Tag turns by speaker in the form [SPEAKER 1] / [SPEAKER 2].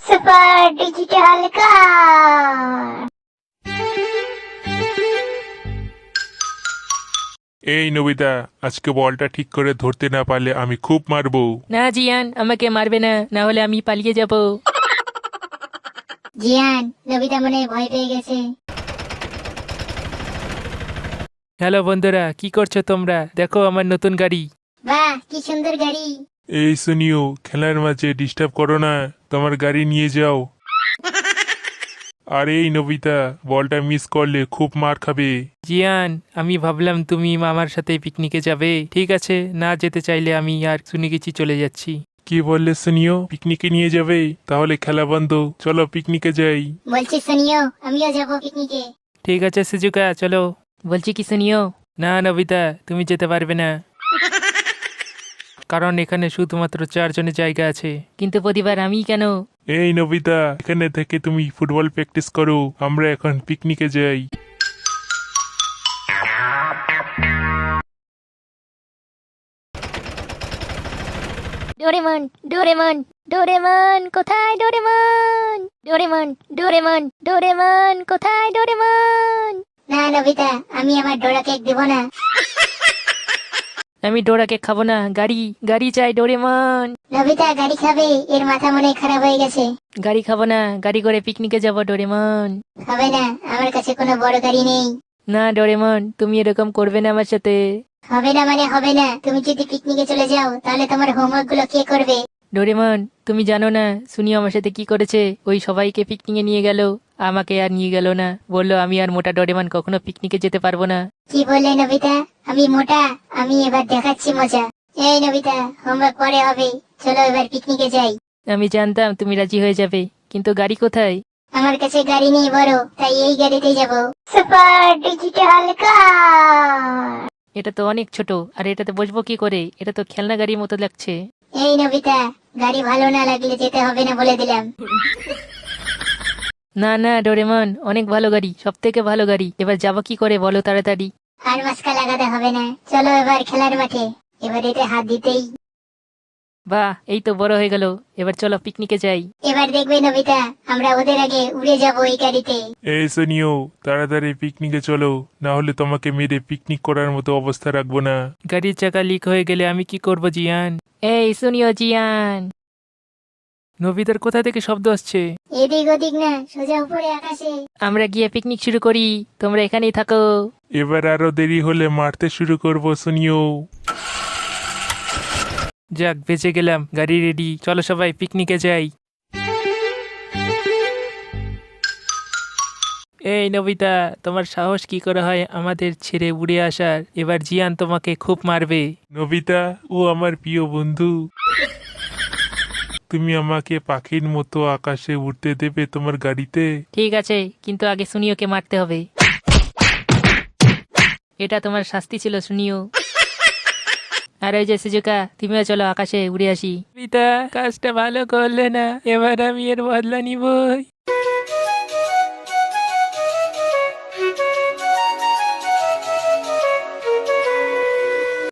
[SPEAKER 1] Super digital কার।
[SPEAKER 2] এই Nobita, আজকে বলটা ঠিক করে ধরতে না পারলে আমি খুব মারবো।
[SPEAKER 3] না জিয়ান, আমাকে মারবে না, না হলে আমি পালিয়ে যাব।
[SPEAKER 1] জিয়ান, নবিতা মনে হয় ভয় পেয়ে গেছে।
[SPEAKER 3] হ্যালো বন্ধুরা, কি করছো তোমরা? দেখো আমার নতুন গাড়ি।
[SPEAKER 1] বাহ, কি সুন্দর গাড়ি।
[SPEAKER 2] এই শুনিও, খেলার মাঝে ডিস্টার্ব করো না, তোমার গাড়ি নিয়ে যাও। আর এই নবিতা, বলটা মিস করলে খুব মার খাবে।
[SPEAKER 3] জিয়ান, আমি ভাবলাম তুমি আমার সাথে পিকনিকে যাবে। ঠিক আছে, না যেতে চাইলে আমি আর শুনে গেছি, চলে যাচ্ছি।
[SPEAKER 2] কি বললে শুনিও, পিকনিকে নিয়ে যাবে? তাহলে খেলা বন্ধ, চলো পিকনিকে যাই।
[SPEAKER 1] বলছি শুনিও, আমিও যাবো পিকনিকে।
[SPEAKER 3] ঠিক আছে সুজুকা, চলো। বলছি কি শুনিও? না নবিতা, তুমি যেতে পারবে না, কারণ এখানে শুধুমাত্র 4 জনের জায়গা আছে। কিন্তু প্রতিবার আমি কেন?
[SPEAKER 2] এই নবিতা, এখানে থেকে তুমি ফুটবল প্র্যাকটিস করো, আমরা এখন পিকনিকে যাই।
[SPEAKER 1] ডোরেমন, ডোরেমন, ডোরেমন কোথায়? ডোরেমন, ডোরেমন, ডোরেমন, ডোরেমন কোথায়? ডোরেমন। না নবিতা, আমি আমার ডোরা কেক দেব না।
[SPEAKER 3] আমি ডোরাকে খাবো না, গাড়ি গাড়ি চাই ডোরেমন।
[SPEAKER 1] নবিতা গাড়ি খাবে? এর মাথা মনে হয় খারাপ হয়ে গেছে।
[SPEAKER 3] গাড়ি খাবো না, গাড়ি করে পিকনিকে যাব ডোরেমন।
[SPEAKER 1] হবে না, আমার কাছে কোনো বড় গাড়ি নেই।
[SPEAKER 3] না ডোরেমন, তুমি এরকম করবে না আমার সাথে।
[SPEAKER 1] হবে না মানে হবে না। তুমি যদি পিকনিকে চলে যাও তাহলে তোমার হোমওয়ার্ক গুলো কে করবে?
[SPEAKER 3] ডোরেমন, তুমি জানো না শুনি আমার সাথে কি করেছে? ওই সবাইকে পিকনিকে নিয়ে গেল, আমাকে আর নিয়ে গেল না। বললো আমি আর মোটা ডোরেমন কখনো পিকনিকে যেতে পারবো না।
[SPEAKER 1] কি বললে নবিতা? আমি মোটা? আমি এবার দেখাচ্ছি মজা। এই নবিতা, হোমওয়ার্ক পরে হবে, চলো এবার পিকনিকে যাই।
[SPEAKER 3] আমি জানতাম তুমি রাজি হয়ে যাবে, কিন্তু গাড়ি কোথায়?
[SPEAKER 1] আমার কাছে গাড়ি নেই বড়, তাই এই গাড়িতে যাব। সুপার ডিজিটাল কার।
[SPEAKER 3] এটা তো অনেক ছোট, আর এটাতে বসবো কি করে? এটা তো খেলনা গাড়ির মতো লাগছে।
[SPEAKER 1] এই নবিতা, গাড়ি ভালো না লাগলে যেতে হবে না বলে দিলাম।
[SPEAKER 3] না না ডোরেমন, অনেক ভালো গাড়ি, সব থেকে ভালো গাড়ি। এবার যাবো কি করে বলো তাড়াতাড়ি।
[SPEAKER 1] আর মাস্কা লাগাতে হবে না, চলো এবার খেলার মাঠে। এবার এতে হাত দিতেই।
[SPEAKER 3] বাহ, এই তো বড় হয়ে গেল। এবার চলো পিকনিকে যাই।
[SPEAKER 1] এবার দেখবে নবিতা, আমরা ওদের আগে উড়ে যাব এই গাড়িতে।
[SPEAKER 2] এই শুনিও, তাড়াতাড়ি পিকনিকে চলো, না হলে তোমাকে মেরে পিকনিক করার মতো অবস্থা রাখবো না।
[SPEAKER 3] গাড়ির চাকা লিক হয়ে গেলে আমি কি করব জিয়ান? এই শুনিও জিয়ান, নবিতার কোথা থেকে শব্দ আসছে?
[SPEAKER 1] এদিক ওদিক না, সোজা উপরে আকাশে।
[SPEAKER 3] আমরা গিয়ে পিকনিক শুরু করি, তোমরা এখানেই থাকো।
[SPEAKER 2] এবার আরো দেরি হলে মারতে শুরু করবো শুনিও।
[SPEAKER 3] যাক, বেঁচে গেলাম। গাড়ি রেডি, চলো সবাই পিকনিকে যাই। এই নবিতা, তোমার সাহস কি করে হয় আমাদের ছেড়ে উড়ে আসার? এবার জিয়ান তোমাকে খুব মারবে।
[SPEAKER 2] নবিতা, ও আমার প্রিয় বন্ধু, তুমি আমাকে পাখির মতো আকাশে উড়তে দেবে তোমার গাড়িতে?
[SPEAKER 3] ঠিক আছে, কিন্তু আগে সুনিওকে মারতে হবে। এটা তোমার শাস্তি ছিল সুনিও। আর ওই যে সুজুকা, তুমিও চলো আকাশে উড়ে আসি। পিতা, কাজটা ভালো করলে না, এবার আমি এর বদলা নিবই।